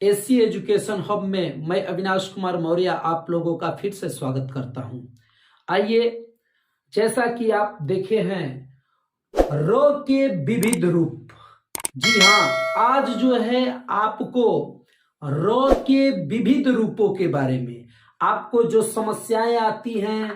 AC education hub में मैं अविनाश कुमार मौर्य आप लोगों का फिर से स्वागत करता हूं। आइए, जैसा कि आप देखे हैं र के विविध रूप। जी हाँ, आज जो है आपको र के विविध रूपों के बारे में, आपको जो समस्याएं आती हैं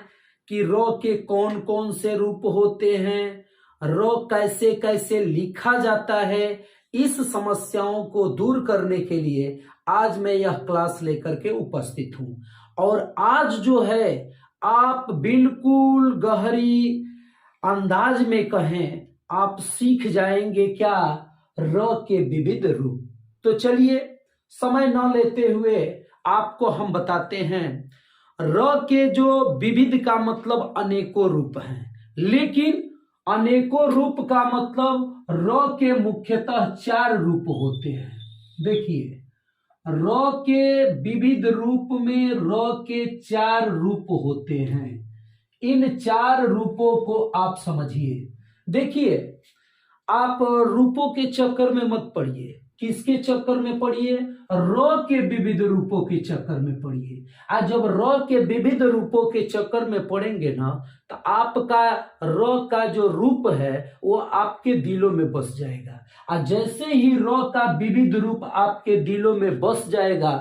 कि र के कौन कौन से रूप होते हैं, र कैसे कैसे लिखा जाता है, इस समस्याओं को दूर करने के लिए आज मैं यह क्लास लेकर के उपस्थित हूं। और आज जो है आप बिल्कुल गहरी अंदाज में कहें, आप सीख जाएंगे क्या र के विविध रूप। तो चलिए, समय न लेते हुए आपको हम बताते हैं। र के जो विविध का मतलब अनेकों रूप हैं, लेकिन अनेकों रूप का मतलब र के मुख्यतः 4 रूप होते हैं। देखिए, र के विविध रूप में र के 4 रूप होते हैं। इन 4 रूपों को आप समझिए। देखिए, आप रूपों के चक्कर में मत पड़िए। किसके चक्कर में पड़िए? र के विविध रूपों के चक्कर में पड़िए। आज जब र के विविध रूपों के चक्कर में पड़ेंगे ना, तो आपका र का जो रूप है वो आपके दिलों में बस जाएगा। और जैसे ही र का विविध रूप आपके दिलों में बस जाएगा,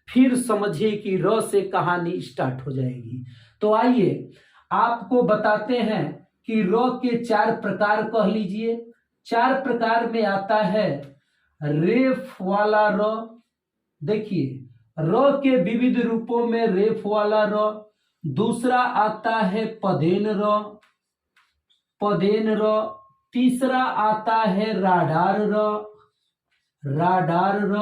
फिर समझिए कि र से कहानी स्टार्ट हो जाएगी। तो आइए आपको बताते हैं कि र के 4 प्रकार कह लीजिए। 4 प्रकार में आता है रेफ वाला र। देखिए, र के विविध रूपों में रेफ वाला र। दूसरा आता है पदेन र, पदेन र। तीसरा आता है राडार र, राडार र।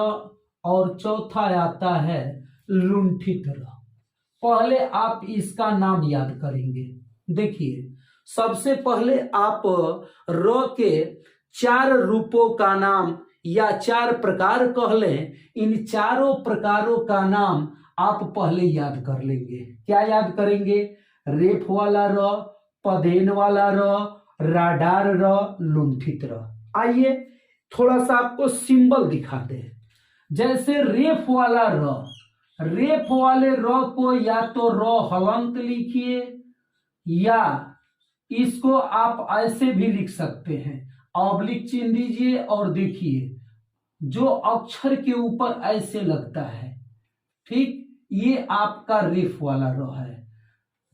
और चौथा आता है लुंठित र। पहले आप इसका नाम याद करेंगे। देखिए, सबसे पहले आप र के 4 रूपों का नाम या 4 प्रकार कह लें। इन चारों प्रकारों का नाम आप पहले याद कर लेंगे। क्या याद करेंगे? रेफ वाला र, पदेन वाला र, राडार र, लुंठित र। आइए थोड़ा सा आपको सिंबल दिखा दे। जैसे रेफ वाला र, रेफ वाले र को या तो र हलंत लिखिए या इसको आप ऐसे भी लिख सकते हैं, ऑब्लिक चिन्ह दीजिए और देखिए जो अक्षर के ऊपर ऐसे लगता है, ठीक, ये आपका रेफ वाला र है।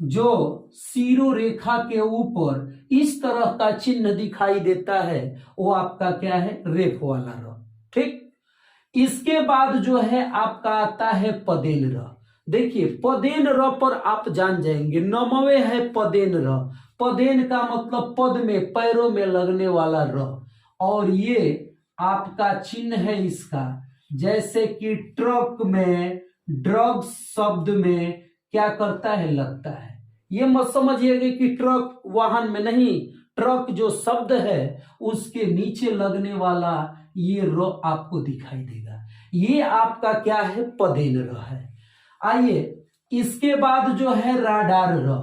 जो सीरो रेखा के ऊपर इस तरह का चिन्ह दिखाई देता है वो आपका क्या है? रेफ वाला र। ठीक, इसके बाद जो है आपका आता है पदेन र। देखिए, पदेन र पर आप जान जाएंगे, नमवे है पदेन र। पदेन का मतलब पद में, पैरों में लगने वाला र। और ये आपका चिन्ह है इसका। जैसे कि ट्रक में, ड्रग्स शब्द में क्या करता है? लगता है। ये मत समझिएगा कि ट्रक वाहन में नहीं, ट्रक जो शब्द है उसके नीचे लगने वाला ये र आपको दिखाई देगा। ये आपका क्या है? पदेन र है। आइए, इसके बाद जो है राडार र।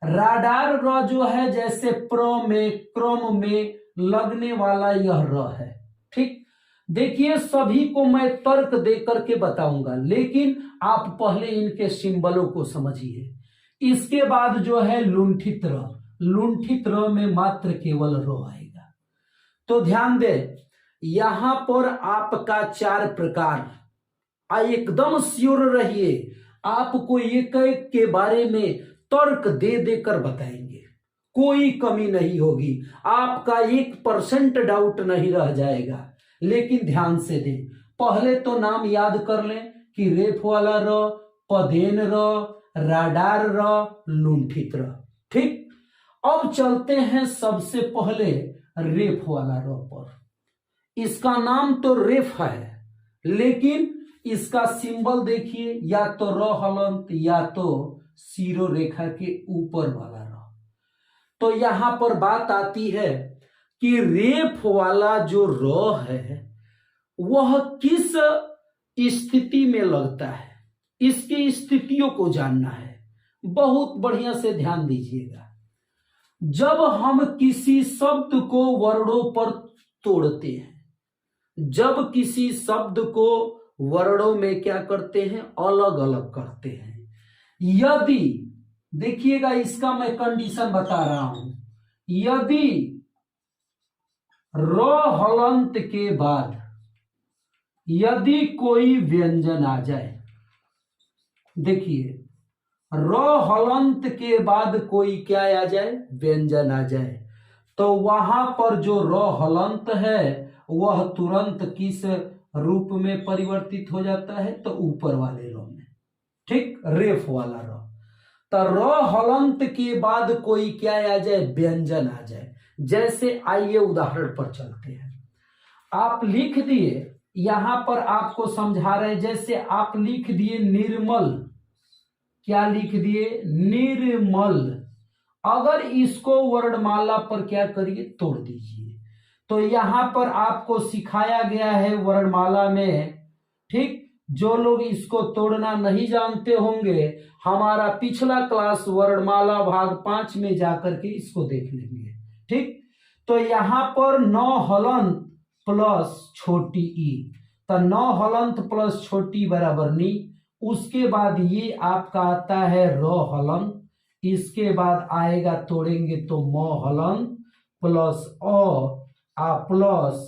राडार र जो है जैसे प्र में, क्रम में लगने वाला यह र है। ठीक, देखिए सभी को मैं तर्क दे करके बताऊंगा, लेकिन आप पहले इनके सिंबलों को समझिए। इसके बाद जो है लुंठित र। लुंठित र में मात्र केवल र आएगा। तो ध्यान दे, यहां पर आपका 4 प्रकार। एकदम श्योर रहिए, आपको एक एक के बारे में तर्क दे देकर बताएंगे, कोई कमी नहीं होगी, आपका 1% डाउट नहीं रह जाएगा। लेकिन ध्यान से दें, पहले तो नाम याद कर लें कि रेफ वाला र, पदेन र, राडार र, लुंठित र। ठीक, अब चलते हैं सबसे पहले रेफ वाला र पर। इसका नाम तो रेफ है, लेकिन इसका सिंबल देखिए, या तो र हलंत या तो सीरो रेखा के ऊपर वाला र। तो यहां पर बात आती है कि रेफ वाला जो र है वह किस स्थिति में लगता है, इसकी स्थितियों को जानना है। बहुत बढ़िया से ध्यान दीजिएगा। जब हम किसी शब्द को वर्णों पर तोड़ते हैं, जब किसी शब्द को वर्णों में क्या करते हैं, अलग अलग करते हैं। यदि देखिएगा, इसका मैं कंडीशन बता रहा हूं, यदि र हलंत के बाद यदि कोई व्यंजन आ जाए, देखिए र हलंत के बाद कोई क्या आ जाए, व्यंजन आ जाए, तो वहां पर जो र हलंत है वह तुरंत किस रूप में परिवर्तित हो जाता है, तो ऊपर वाले र में, ठीक, रेफ वाला र। तो र हलंत के बाद कोई क्या आ जाए, व्यंजन आ जाए। जैसे आइए उदाहरण पर चलते हैं। आप लिख दिए, यहां पर आपको समझा रहे, जैसे आप लिख दिए निर्मल, क्या लिख दिए, निर्मल। अगर इसको वर्णमाला पर क्या करिए, तोड़ दीजिए। तो यहां पर आपको सिखाया गया है वर्णमाला में, ठीक, जो लोग इसको तोड़ना नहीं जानते होंगे, हमारा पिछला क्लास वर्णमाला भाग 5 में जाकर के इसको देख लेंगे, ठीक। तो यहां पर 9 हलंत प्लस छोटी ई, तो 9 हलंत प्लस छोटी बराबर नी। उसके बाद ये आपका आता है र हलंत, इसके बाद आएगा, तोड़ेंगे तो म हलंत प्लस आ प्लस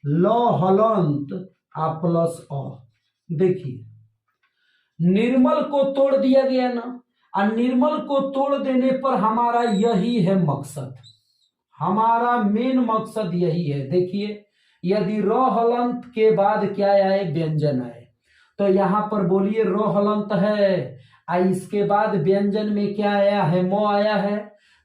ल हलंत आ प्लस अ। देखिए निर्मल को तोड़ दिया गया ना, और निर्मल को तोड़ देने पर हमारा यही है मकसद, हमारा मेन मकसद यही है। देखिए यदि र हलंत के बाद क्या आए, व्यंजन आए, तो यहां पर बोलिए र हलंत है, इसके बाद व्यंजन में क्या आया है, म आया है।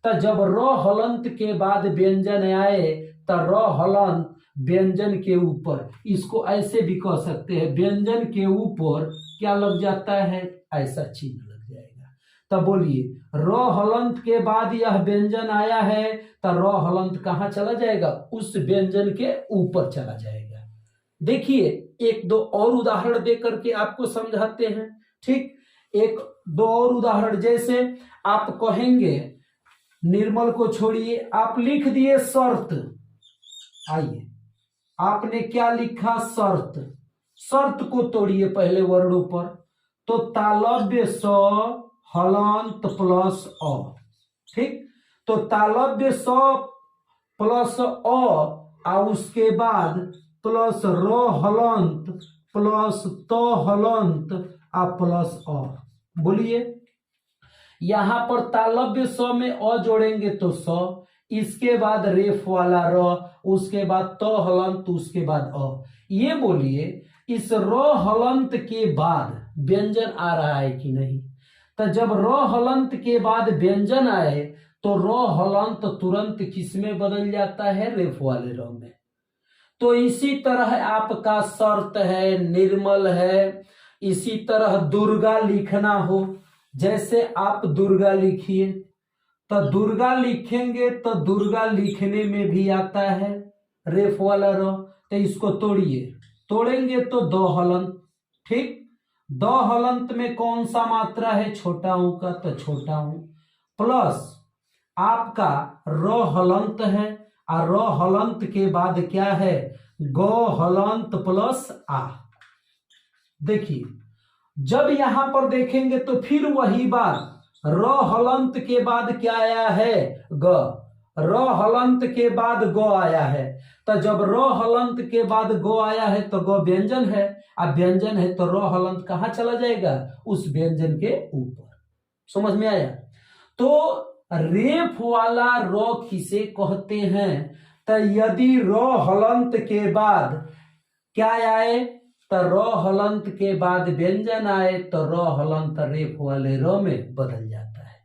तो जब र हलंत के बाद व्यंजन आए तो र हलंत व्यंजन के ऊपर, इसको ऐसे भी कह सकते हैं, व्यंजन के ऊपर क्या लग जाता है, ऐसा चिन्ह लग जाएगा। तो बोलिए र हलंत के बाद यह व्यंजन आया है, तो र हलंत कहां चला जाएगा, उस व्यंजन के ऊपर चला जाएगा। देखिए एक दो और उदाहरण दे करके आपको समझाते हैं, ठीक। एक दो और उदाहरण, जैसे आप कहेंगे, निर्मल को छोड़िए, आप लिख दिए शर्त। आइए आपने क्या लिखा, शर्त। शर्त को तोड़िए पहले वर्णों पर, तो तालव्य स हलंत प्लस अ, ठीक। तो तालव्य स प्लस अ, उसके बाद प्लस र हलंत प्लस त हलंत आ प्लस अ। बोलिए यहां पर तालव्य स में अ जोड़ेंगे तो स, इसके बाद रेफ वाला र, उसके बाद त हलंत, उसके बाद अ। ये बोलिए इस र हलंत के बाद व्यंजन आ रहा है कि नहीं। तो जब र हलंत के बाद व्यंजन आए तो र हलंत तुरंत किस में बदल जाता है, रेफ वाले र में। तो इसी तरह आपका शर्त है, निर्मल है। इसी तरह दुर्गा लिखना हो, जैसे आप दुर्गा लिखिए, तो दुर्गा लिखेंगे तो दुर्गा लिखने में भी आता है रेफ वाला र। तो इसको तोड़िए, तोड़ेंगे तो दो हलंत, ठीक। दो हलंत में कौन सा मात्रा है, छोटा ऊ का, तो छोटा ऊ प्लस आपका र हलंत है, और र हलंत के बाद क्या है, ग हलंत प्लस आ। देखिए जब यहां पर देखेंगे तो फिर वही बात, र हलंत के बाद क्या आया है, ग, र हलंत के बाद ग आया है। तो जब र हलंत के बाद ग आया है तो ग व्यंजन है, अब व्यंजन है तो र हलंत कहां चला जाएगा, उस व्यंजन के ऊपर। समझ में आया। तो रेफ वाला र किसे कहते हैं, तो यदि र हलंत के बाद क्या आए, तो र हलंत के बाद व्यंजन आए तो र हलंत रेफ वाले र में बदल जाता है।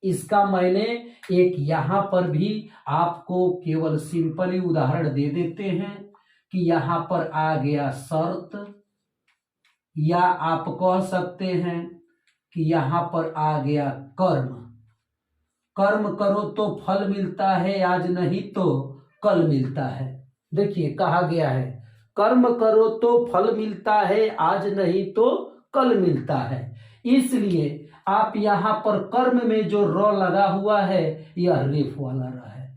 इसका मैंने एक यहां पर भी आपको केवल सिंपली उदाहरण दे देते हैं कि यहां पर आ गया शर्त, या आप कह सकते हैं कि यहां पर आ गया कर्म। कर्म करो तो फल मिलता है, आज नहीं तो कल मिलता है। देखिए कहा गया है कर्म करो तो फल मिलता है, आज नहीं तो कल मिलता है। इसलिए आप यहां पर कर्म में जो र लगा हुआ है यह रेफ वाला र है।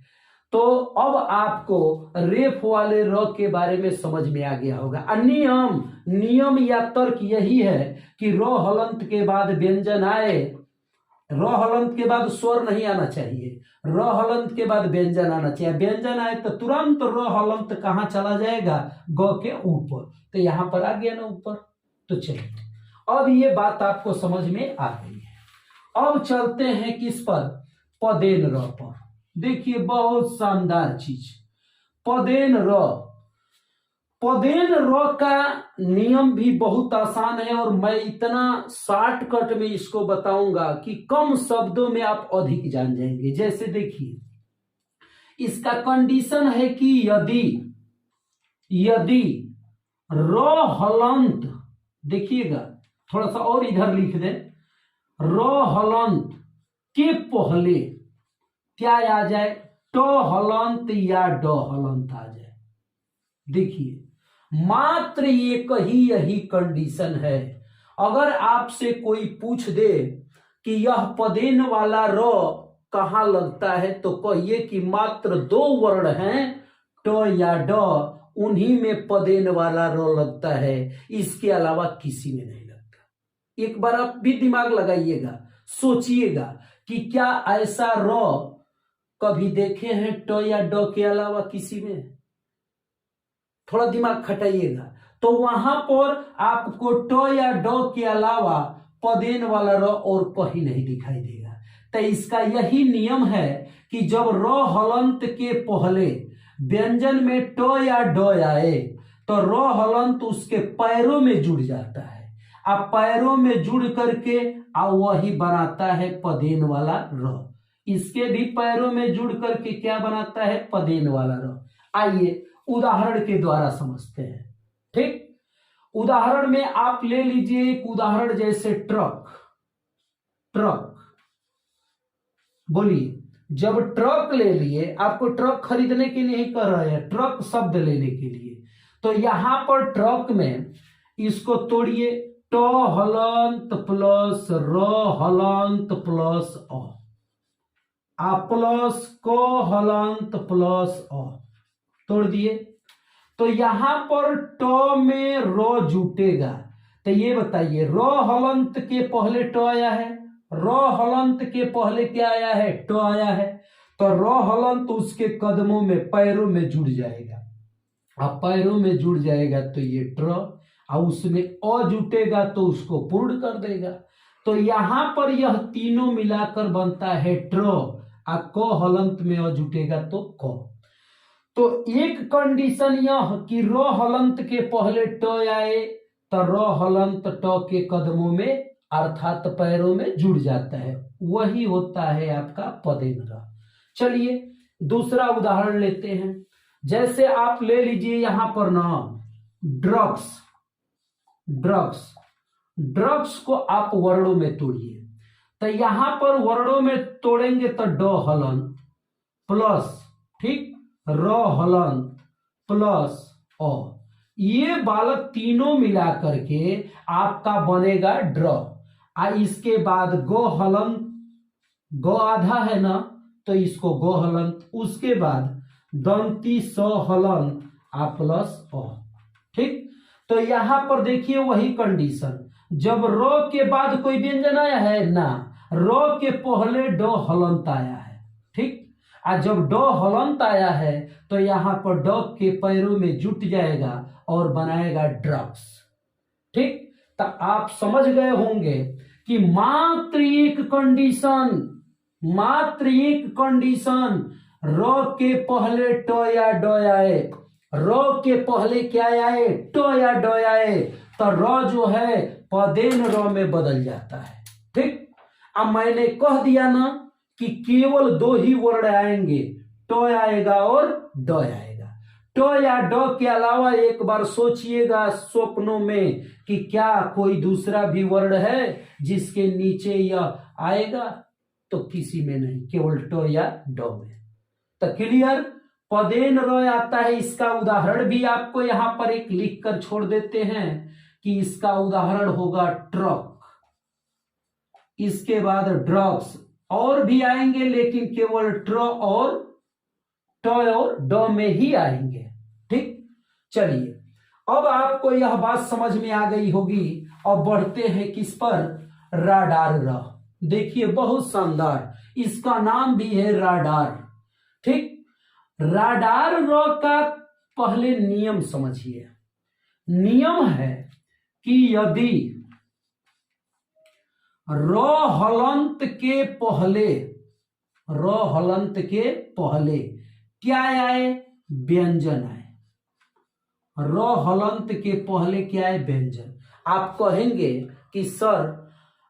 तो अब आपको रेफ वाले र के बारे में समझ में आ गया होगा। नियम या तर्क यही है कि र हलंत के बाद व्यंजन आए, र हलंत के बाद स्वर नहीं आना चाहिए, र हलंत के बाद व्यंजन आना चाहिए। व्यंजन आए तो तुरंत र हलंत कहाँ चला जाएगा? ग के ऊपर। तो यहां पर आ गया ना ऊपर। तो चलिए अब ये बात आपको समझ में आ गई है। अब चलते हैं किस पर? पदेन र पर। देखिए बहुत शानदार चीज, पदेन र। पदेन र का नियम भी बहुत आसान है और मैं इतना शॉर्टकट में इसको बताऊंगा कि कम शब्दों में आप अधिक जान जाएंगे। जैसे देखिए, इसका कंडीशन है कि यदि र हलंत, देखिएगा थोड़ा सा और इधर लिख दें, र हलंत के पहले क्या आ जाए? ट हलंत या ड हलंत आ जाए। देखिए मात्र एक ही यही कंडीशन है। अगर आपसे कोई पूछ दे कि यह पदेन वाला र कहां लगता है, तो कहिए कि मात्र दो वर्ण हैं, ट या ड, उन्हीं में पदेन वाला र लगता है, इसके अलावा किसी में नहीं लगता। एक बार आप भी दिमाग लगाइएगा, सोचिएगा कि क्या ऐसा र कभी देखे हैं ट या ड के अलावा किसी में? थोड़ा दिमाग खटाइएगा। तो वहां पर आपको ट या ड के अलावा पदेन वाला र और कहीं नहीं दिखाई देगा। तो इसका यही नियम है कि जब र हलंत के पहले व्यंजन में ट या ड आए तो र हलंत उसके पैरों में जुड़ जाता है। अब पैरों में जुड़ करके वही बनाता है पदेन वाला र। इसके भी पैरों में जुड़ करके क्या बनाता है? पदेन वाला र। आइए उदाहरण के द्वारा समझते हैं। ठीक, उदाहरण में आप ले लीजिए एक उदाहरण, जैसे ट्रक। बोलिए, जब ट्रक ले लिए, आपको ट्रक खरीदने के लिए ही कर रहे हैं, ट्रक शब्द लेने के लिए, तो यहां पर ट्रक में इसको तोड़िए, ट हलंत प्लस र हलंत प्लस अ प्लस क हलंत प्लस अ, तोड़ दिए। तो यहां पर ट में र जुटेगा। तो ये बताइए, र हलंत के पहले ट आया है, र हलंत के पहले क्या आया है? ट आया है। तो र हलंत उसके कदमों में, पैरों में जुड़ जाएगा। अब पैरों में जुड़ जाएगा तो ये ट्र, और उसमें अ जुटेगा तो उसको पूर्ण कर देगा। तो यहां पर यह तीनों मिलाकर बनता है ट्र, और क हलंत में अ जुटेगा तो क। तो एक कंडीशन यह कि र हलंत के पहले ट आए तो र हलंत ट के कदमों में अर्थात पैरों में जुड़ जाता है, वही होता है आपका पदेन र। चलिए दूसरा उदाहरण लेते हैं। जैसे आप ले लीजिए यहां पर नाम ड्रग्स को आप वर्णों में तोड़िए। तो यहां पर वर्णों में तोड़ेंगे तो ड हलंत प्लस, ठीक, र हलंत प्लस अ, ये बालक तीनों मिला करके आपका बनेगा ड्र। इसके बाद गो हलंत, गो आधा है ना, तो इसको गो हलंत, उसके बाद दंती स हलंत आ प्लस अ। ठीक, तो यहां पर देखिए वही कंडीशन, जब र के बाद कोई व्यंजन आया है ना, र के पहले ड हलंत आया है। ठीक, और जब ड हलंत आया है तो यहां पर ड के पैरों में जुट जाएगा और बनाएगा ड्रग्स। ठीक, तो आप समझ गए होंगे कि मात्र एक कंडीशन र के पहले ट या ड आए, र के पहले क्या आए? ट या ड आए, तो र जो है पदेन र में बदल जाता है। ठीक, अब मैंने कह दिया ना कि केवल दो ही वर्ण आएंगे, ट आएगा और ड आएगा। ट या ड के अलावा एक बार सोचिएगा स्वप्नों में कि क्या कोई दूसरा भी वर्ण है जिसके नीचे यह आएगा? तो किसी में नहीं, केवल ट या ड में। तो क्लियर, पदेन र आता है। इसका उदाहरण भी आपको यहां पर एक लिख कर छोड़ देते हैं कि इसका उदाहरण होगा ट्रक, इसके बाद ड्रग्स, और भी आएंगे लेकिन केवल ट्र और ट और ड में ही आएंगे। ठीक, चलिए अब आपको यह बात समझ में आ गई होगी। अब बढ़ते हैं किस पर, राडार र। देखिए बहुत शानदार, इसका नाम भी है राडार। ठीक, राडार र का पहले नियम समझिए। नियम है कि यदि र हलंत के पहले, र हलंत के पहले क्या आए, व्यंजन आए। र हलंत के पहले क्या है, व्यंजन। आप कहेंगे कि सर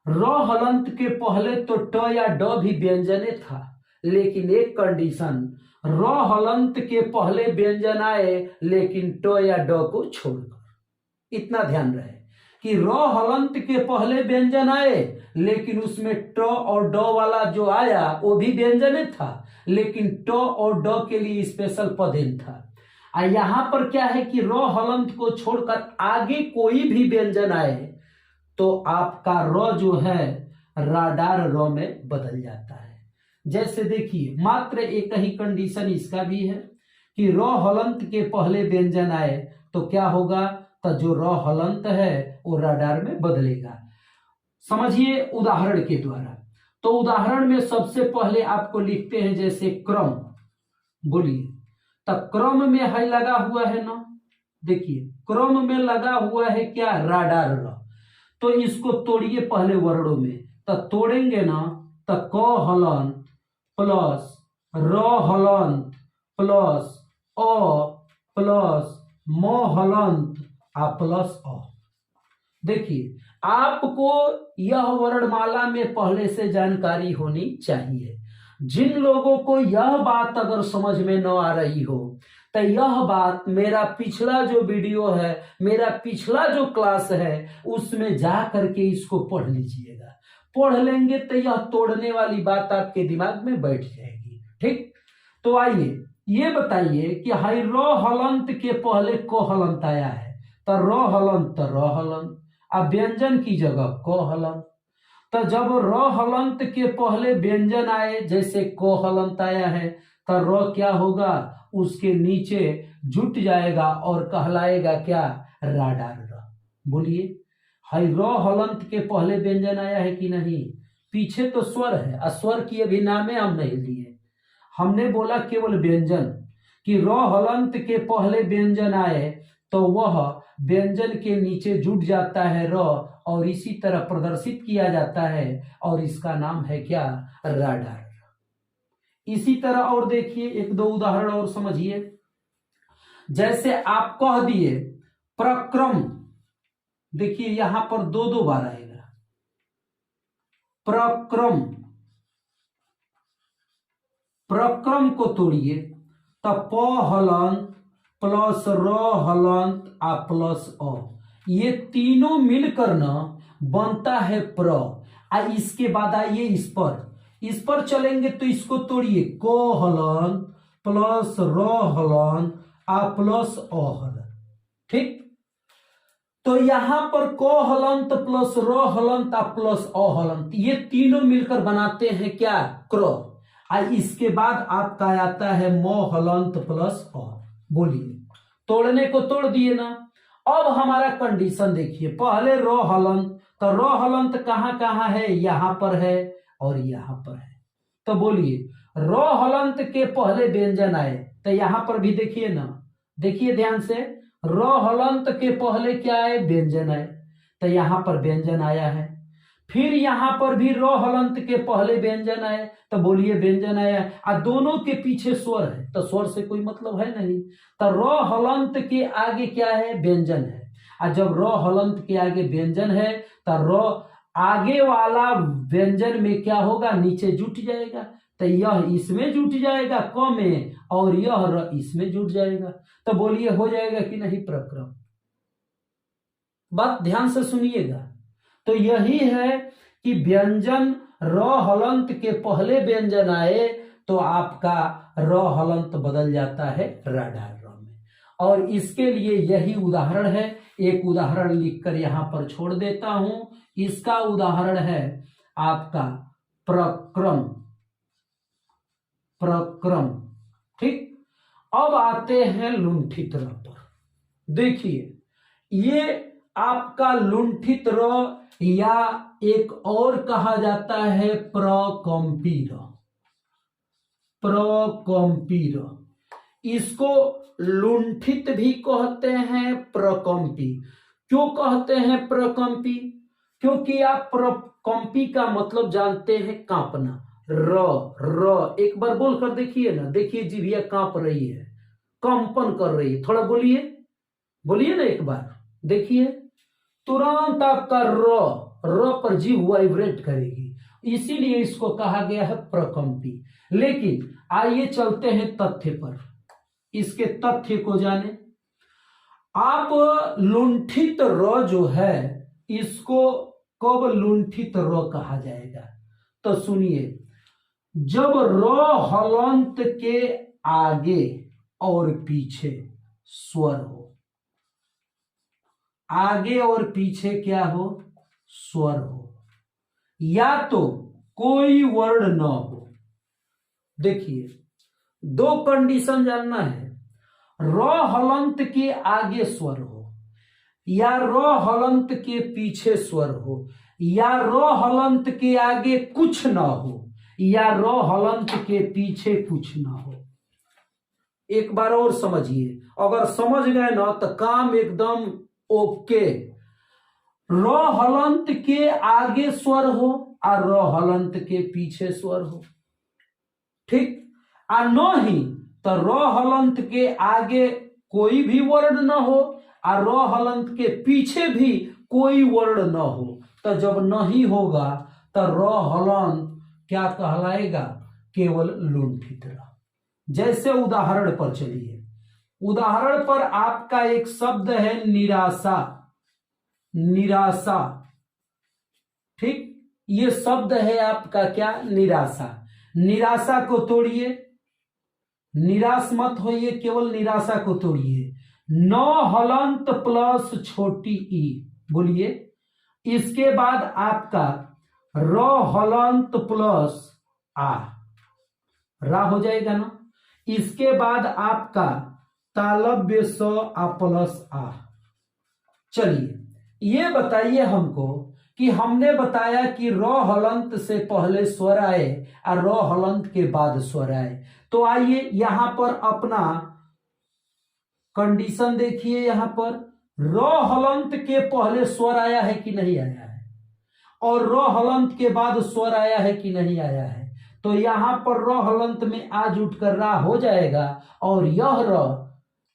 र हलंत के पहले तो ट या ड भी व्यंजने था, लेकिन एक कंडीशन, र हलंत के पहले व्यंजन आए लेकिन ट या ड को छोड़कर। इतना ध्यान रहे कि र हलंत के पहले व्यंजन आए लेकिन उसमें ट और ड वाला जो आया वो भी व्यंजन था, लेकिन ट और ड के लिए स्पेशल पदेन था। यहां पर क्या है कि र हलंत को छोड़कर आगे कोई भी व्यंजन आए तो आपका र जो है राडार र में बदल जाता है। जैसे देखिए मात्र एक ही कंडीशन इसका भी है कि र हलंत के पहले व्यंजन आए तो क्या होगा, तो जो र हलंत है वो राडार में बदलेगा। समझिए उदाहरण के द्वारा। तो उदाहरण में सबसे पहले आपको लिखते हैं जैसे क्रम, बोलिए, तब क्रम में है लगा हुआ है ना, देखिए क्रम में लगा हुआ है क्या, राडार र। तो इसको तोड़िए पहले वर्णों में, तब तोड़ेंगे ना तो क हलंत प्लस र हलंत प्लस अ प्लस म हलंत आ प्लस अ। देखिए आपको यह वर्णमाला में पहले से जानकारी होनी चाहिए। जिन लोगों को यह बात अगर समझ में न आ रही हो तो यह बात मेरा पिछला जो वीडियो है, मेरा पिछला जो क्लास है उसमें जा करके इसको पढ़ लीजिएगा। पढ़ लेंगे तो यह तोड़ने वाली बात आपके दिमाग में बैठ जाएगी। ठीक, तो आइए ये बताइए कि हाई र हलंत के पहले को हलंत आया है तो र हलंत तो र हलंत, अब व्यंजन की जगह को हलंत। तो जब र हलंत के पहले व्यंजन आए जैसे को हलंत आया है तो र क्या होगा, उसके नीचे जुट जाएगा और कहलाएगा क्या, राडार र। बोलिए हाई र हलंत के पहले व्यंजन आया है कि नहीं, पीछे तो स्वर है, स्वर की अभी नामे हम नहीं लिए, हमने बोला केवल व्यंजन कि र हलंत के पहले व्यंजन आए तो वह व्यंजन के नीचे जुट जाता है र और इसी तरह प्रदर्शित किया जाता है और इसका नाम है क्या, राडार। इसी तरह और देखिए एक दो उदाहरण और समझिए। जैसे आप कह दिए प्रक्रम, देखिए यहां पर दो दो बार आएगा प्रक्रम, प्रक्रम को तोड़िए तो प हलंत प्लस र हलंत आ प्लस अ, ये तीनों मिलकर न बनता है प्र। आ इसके बाद आइए इस पर चलेंगे तो इसको तोड़िए को हलंत प्लस र हलंत आ प्लस अ हलंत। ठीक, तो यहां पर को हलंत प्लस र हलंत आ प्लस अ हलंत ये तीनों मिलकर बनाते हैं क्या, क्र। इसके बाद आपका आता है म हलंत प्लस अ। बोलिए तोड़ने को तोड़ दिए ना। अब हमारा कंडीशन देखिए, पहले रो हलंत, तो रो हलंत कहां कहां है, यहां पर है और यहां पर है। तो बोलिए रो हलंत के पहले व्यंजन आए तो यहां पर भी देखिए ना, देखिए ध्यान से, रो हलंत के पहले क्या आए, व्यंजन आए, तो यहां पर व्यंजन आया है। फिर यहां पर भी रो हलंत के पहले व्यंजन आए तो बोलिए व्यंजन आया, और दोनों के पीछे स्वर है तो स्वर से कोई मतलब है नहीं। तो रो हलंत के आगे क्या है, व्यंजन है, और जब रो हलंत के आगे व्यंजन है तो रो आगे वाला व्यंजन में क्या होगा, नीचे जुट जाएगा। तो यह इसमें जुट जाएगा क में और यह र इसमें जुट जाएगा। तो बोलिए हो जाएगा कि नहीं प्रक्रम। बात ध्यान से सुनिएगा। तो यही है कि व्यंजन र हलंत के पहले व्यंजन आए तो आपका र हलंत बदल जाता है राडार र में। और इसके लिए यही उदाहरण है, एक उदाहरण लिखकर यहां पर छोड़ देता हूं। इसका उदाहरण है आपका प्रक्रम, प्रक्रम। ठीक, अब आते हैं लुंठित र पर। देखिए, ये आपका लुंठित र या एक और कहा जाता है प्रकंपी र। प्रकंपी र, इसको लुंठित भी कहते हैं, प्रकंपी। क्यों कहते हैं प्रकंपी? क्योंकि आप प्रकंपी का मतलब जानते हैं कांपना। र एक बार बोल कर देखिए ना, देखिए जीभिया कांप रही है, कंपन कर रही है। थोड़ा बोलिए, बोलिए ना एक बार, देखिए तुरंत आपका र पर जीभ वाइब्रेट करेगी, इसीलिए इसको कहा गया है प्रकंपी। लेकिन आइए चलते हैं तथ्य पर, इसके तथ्य को जाने। आप लुंठित र जो है, इसको कब लुंठित र कहा जाएगा? तो सुनिए, जब र हलंत के आगे और पीछे स्वर हो। आगे और पीछे क्या हो? स्वर हो, या तो कोई वर्ण न हो। देखिए, दो कंडीशन जानना है, र हलंत के आगे स्वर हो, या र हलंत के पीछे स्वर हो, या र हलंत के आगे कुछ ना हो, या र हलंत के पीछे कुछ ना हो। एक बार और समझिए, अगर समझ गए ना तो काम एकदम ओके। र हलंत के आगे स्वर हो और र हलंत के पीछे स्वर हो, ठीक। और न ही तो र हलंत के आगे कोई भी वर्ण न हो और र हलंत के पीछे भी कोई वर्ण न हो। तो जब नहीं होगा तो र हलंत क्या कहलाएगा? केवल लुंठित र। जैसे उदाहरण पर चलिए, उदाहरण पर आपका एक शब्द है निराशा। निराशा, ठीक, ये शब्द है आपका क्या? निराशा। निराशा को तोड़िए, निराश मत होइए, केवल निराशा को तोड़िए। न हलंत प्लस छोटी ई, बोलिए। इसके बाद आपका र हलंत प्लस आ, रा हो जाएगा ना। इसके बाद आपका तालव्य स आ प्लस आ। चलिए ये बताइए हमको कि हमने बताया कि र हलंत से पहले स्वर आए और र हलंत के बाद स्वर आए। तो आइए यहां पर अपना कंडीशन देखिए। यहां पर र हलंत के पहले स्वर आया है कि नहीं आया है, और र हलंत के बाद स्वर आया है कि नहीं आया है। तो यहां पर र हलंत में आज उठकर रा हो जाएगा, और यह र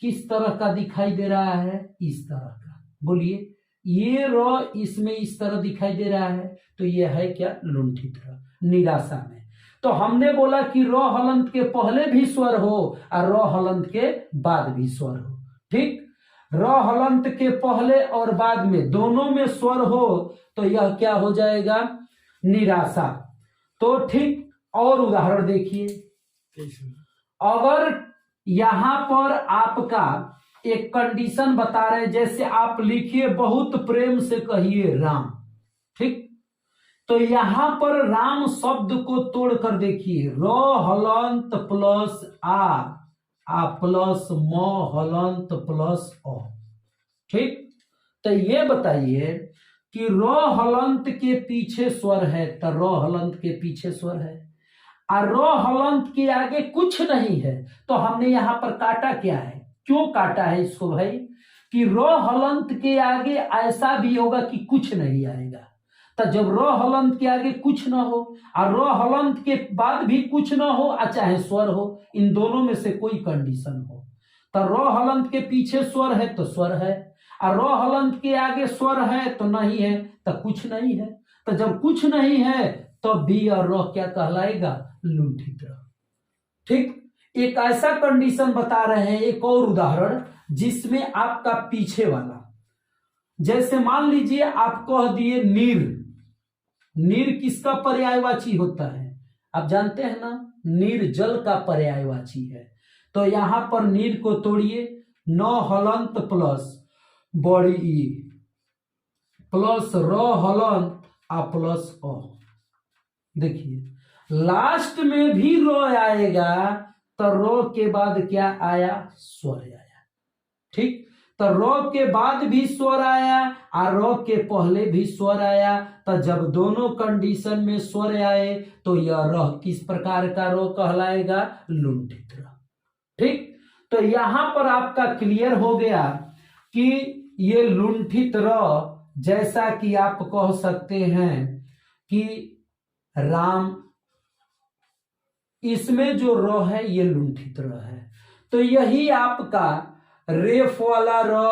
किस तरह का दिखाई दे रहा है? इस तरह का। बोलिए, ये र इसमें इस तरह दिखाई दे रहा है, तो यह है क्या? लुंठित र, निराशा में। तो हमने बोला कि र हलंत के पहले भी स्वर हो और र हलंत के बाद भी स्वर हो, ठीक। र हलंत के पहले और बाद में दोनों में स्वर हो तो यह क्या हो जाएगा? निराशा। तो ठीक, और उदाहरण देखिए। अगर यहां पर आपका एक कंडीशन बता रहे, जैसे आप लिखिए बहुत प्रेम से कहिए राम, ठीक। तो यहां पर राम शब्द को तोड़कर देखिए, र हलंत प्लस आ प्लस म हलंत प्लस अ, ठीक। तो ये बताइए कि र हलंत के पीछे स्वर है, तो र हलंत के पीछे स्वर है, और र हलंत के आगे कुछ नहीं है। तो हमने यहां पर काटा क्या है? क्यों काटा है इसको भाई? कि र हलंत के आगे ऐसा भी होगा कि कुछ नहीं आएगा। तो जब र हलंत के आगे कुछ ना हो और र हलंत के बाद भी कुछ ना हो, चाहे स्वर हो, इन दोनों में से कोई कंडीशन हो, तो र हलंत के पीछे स्वर है तो स्वर है, और र हलंत के आगे स्वर है तो नहीं है, तो कुछ नहीं है। तो जब कुछ नहीं है तो बी और र क्या कहलाएगा? लुंठित र, ठीक। एक ऐसा कंडीशन बता रहे हैं, एक और उदाहरण, जिसमें आपका पीछे वाला, जैसे मान लीजिए आप कह दिए नीर। नीर किसका पर्यायवाची होता है? आप जानते हैं ना, नीर जल का पर्यायवाची है। तो यहां पर नीर को तोड़िए, न हलंत प्लस बड़ी ई प्लस र हलंत आ प्लस अ। देखिए लास्ट में भी र आएगा तो रो के बाद क्या आया, स्वर आया। ठीक, तो रो के बाद भी स्वर आया और रो के पहले भी स्वर आया। तो जब दोनों कंडीशन में स्वर आए तो यह र किस प्रकार का रो कहलाएगा, लुंठित र। ठीक, तो यहां पर आपका क्लियर हो गया कि ये लुंठित र, जैसा कि आप कह सकते हैं कि राम, इसमें जो र है ये लुंठित र है। तो यही आपका रेफ वाला र,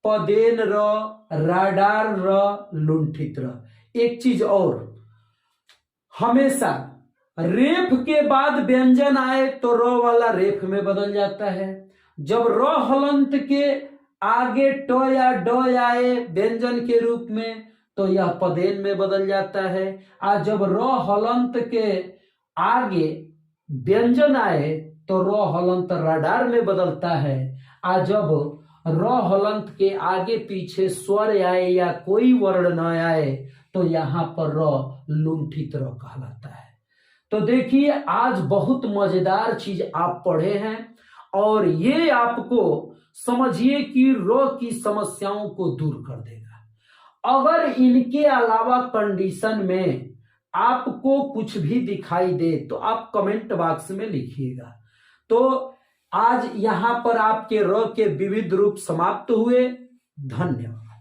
पदेन र, राडार र, लुंठित र। एक चीज और, हमेशा रेफ के बाद व्यंजन आए तो र वाला रेफ में बदल जाता है। जब र हलंत के आगे ट या ड आए व्यंजन के रूप में तो यह पदेन में बदल जाता है। और जब र हलंत के आगे व्यंजन आए तो र हलंत राडार में बदलता है। और जब र हलंत के आगे पीछे स्वर आए या कोई वर्ण न आए तो यहां पर र लुंठित र कहलाता है। तो देखिए, आज बहुत मजेदार चीज आप पढ़े हैं और ये आपको समझिए कि र की समस्याओं को दूर कर देगा। अगर इनके अलावा कंडीशन में आपको कुछ भी दिखाई दे तो आप कमेंट बॉक्स में लिखिएगा। तो आज यहां पर आपके र के विविध रूप समाप्त हुए। धन्यवाद।